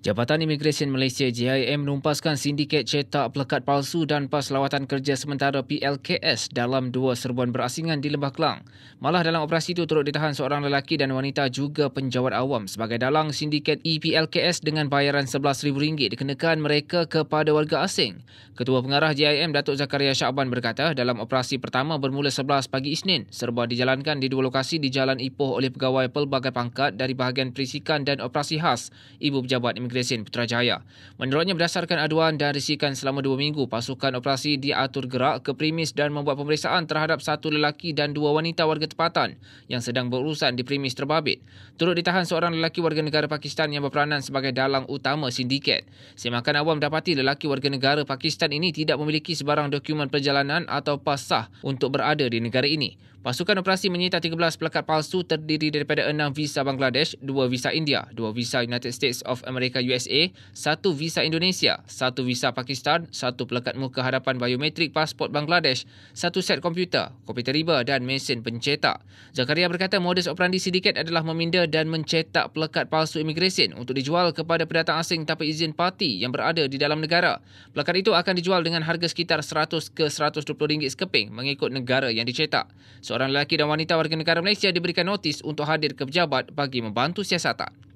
Jabatan Imigresen Malaysia JIM menumpaskan sindiket cetak pelekat palsu dan pas lawatan kerja sementara PLKS dalam dua serbuan berasingan di Lembah Kelang. Malah dalam operasi itu turut ditahan seorang lelaki dan wanita juga penjawat awam sebagai dalang sindiket EPLKS dengan bayaran RM11,000 dikenakan mereka kepada warga asing. Ketua Pengarah JIM Datuk Zakaria Syakban berkata dalam operasi pertama bermula 11 pagi Isnin serba dijalankan di dua lokasi di Jalan Ipoh oleh pegawai pelbagai pangkat dari bahagian perisikan dan operasi khas Ibu Pejabat Imigresen Putrajaya. Menurutnya berdasarkan aduan dan risikan selama 2 minggu, pasukan operasi diatur gerak ke premis dan membuat pemeriksaan terhadap satu lelaki dan dua wanita warga tempatan yang sedang berurusan di premis terbabit. Turut ditahan seorang lelaki warga negara Pakistan yang berperanan sebagai dalang utama sindiket. Semakan awam dapati lelaki warga negara Pakistan ini tidak memiliki sebarang dokumen perjalanan atau pas sah untuk berada di negara ini. Pasukan operasi menyita 13 pelekat palsu terdiri daripada 6 visa Bangladesh, 2 visa India, 2 visa United States of America USA, 1 visa Indonesia, 1 visa Pakistan, 1 pelekat muka hadapan biometrik pasport Bangladesh, 1 set komputer, komputer riba dan mesin pencetak. Zakaria berkata modus operandi sindiket adalah meminda dan mencetak pelekat palsu imigresen untuk dijual kepada pendatang asing tanpa izin parti yang berada di dalam negara. Pelekat itu akan dijual dengan harga sekitar RM100 ke RM120 sekeping mengikut negara yang dicetak. Seorang lelaki dan wanita warga negara Malaysia diberikan notis untuk hadir ke pejabat bagi membantu siasatan.